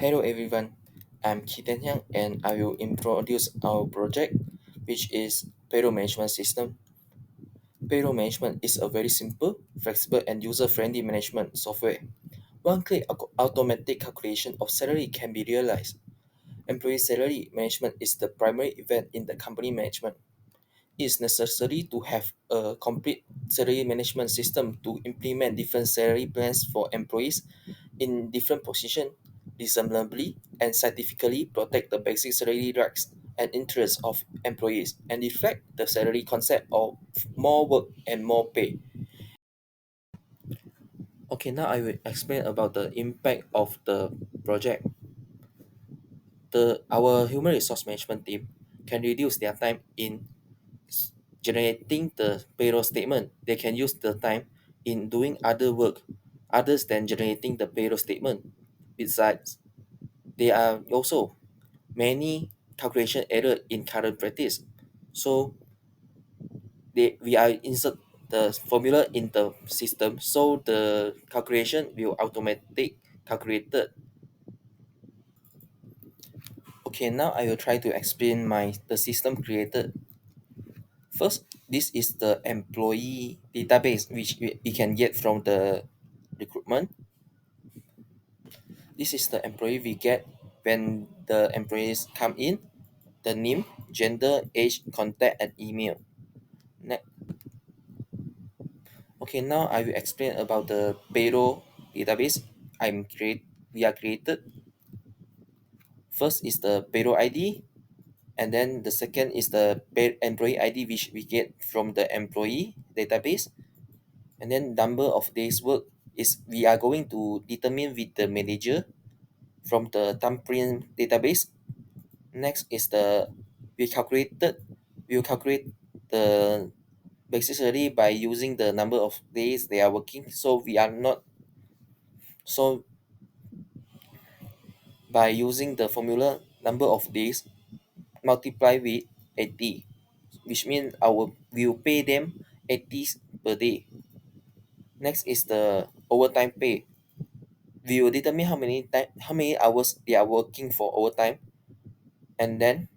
Hello everyone, I'm Kiten Yang and I will introduce our project which is Payroll Management System. Payroll Management is a very simple, flexible and user-friendly management software. One-click automatic calculation of salary can be realized. Employee salary management is the primary event in the company management. It is necessary to have a complete salary management system to implement different salary plans for employees in different positions reasonably and scientifically protect the basic salary rights and interests of employees and reflect the salary concept of more work and more pay. Okay, now I will explain about the impact of the project. Our human resource management team can reduce their time in generating the payroll statement. They can use the time in doing other work others than generating the payroll statement. Besides, there are also many calculation error in current practice. So we are insert the formula in the system so the calculation will automatic calculated. Okay, now I will try to explain the system created. First, this is the employee database which we can get from the recruitment. This is the employee we get when the employees come in, the name, gender, age, contact, and email. Ne- okay, now I will explain about the payroll database. We are created. First is the payroll ID, and then the second is the employee ID which we get from the employee database, and then number of days work is we are going to determine with the manager from the thumbprint database. Next is we calculated we will calculate the basic salary by using the number of days they are working. So by using the formula number of days multiply with 80, which means our we will pay them 80 per day. Next is the overtime pay. We will determine how many hours they are working for overtime, and then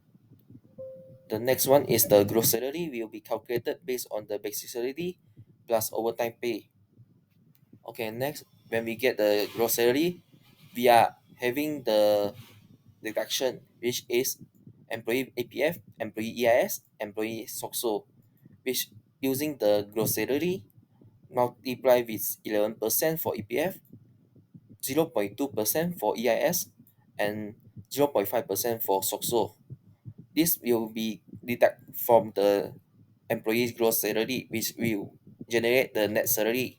the next one is the gross salary will be calculated based on the basic salary plus overtime pay. Okay, next, when we get the gross salary, we are having the deduction, which is employee APF, employee EIS, employee SOCSO, which using the gross salary multiply with 11% for EPF, 0.2% for EIS, and 0.5% for SOCSO. This will be deduct from the employee's gross salary, which will generate the net salary.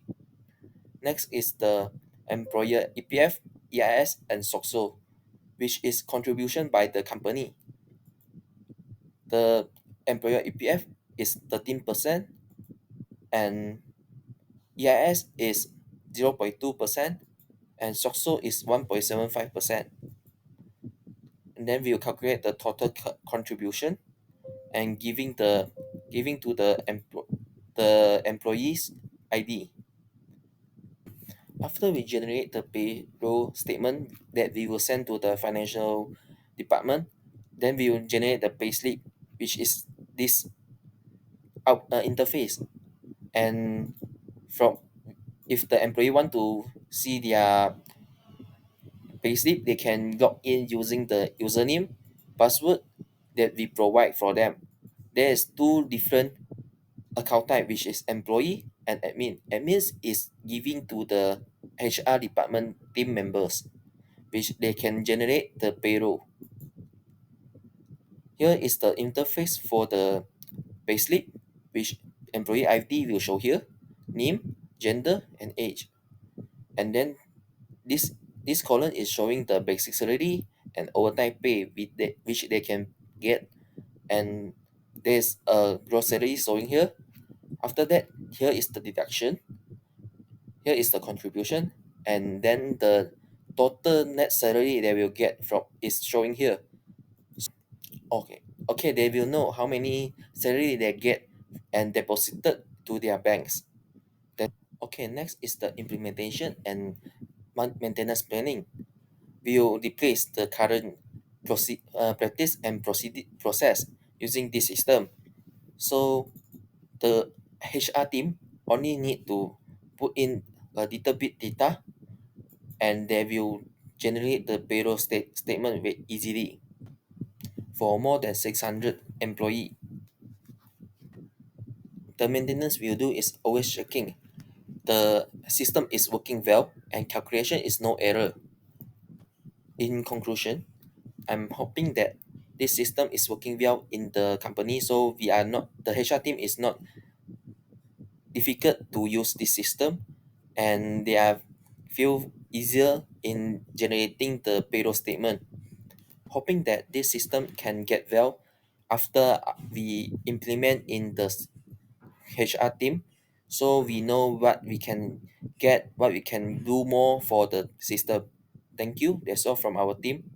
Next is the employer EPF, EIS, and SOCSO, which is contribution by the company. The employer EPF is 13% and EIS is 0.2% and SOCSO is 1.75%. And then we'll calculate the total contribution and giving to the employee's ID. After we generate the payroll statement that we will send to the financial department, then we will generate the payslip, which is this interface. And from if the employee want to see their payslip, they can log in using the username, password that we provide for them. There is two different account type, which is employee and admin. Admins is giving to the HR department team members, which they can generate the payroll. Here is the interface for the payslip, which employee ID will show here, name, gender, and age. And then this this column is showing the basic salary and overtime pay which they can get. And there's a gross salary showing here. After that, here is the deduction, here is the contribution, and then the total net salary they will get from is showing here. Okay, okay, they will know how many salary they get and deposited to their banks. Then, okay, next is the implementation and maintenance planning. will replace the current practice and process using this system. So the HR team only need to put in a little bit data, and they will generate the payroll statement very easily for more than 600 employee. The maintenance we'll do is always checking the system is working well and calculation is no error. In conclusion, I'm hoping that this system is working well in the company, so we are not the HR team is not difficult to use this system, and they are feel easier in generating the payroll statement. Hoping that this system can get well after we implement in the HR team, so we know what we can get, what we can do more for the system. Thank you. That's all from our team.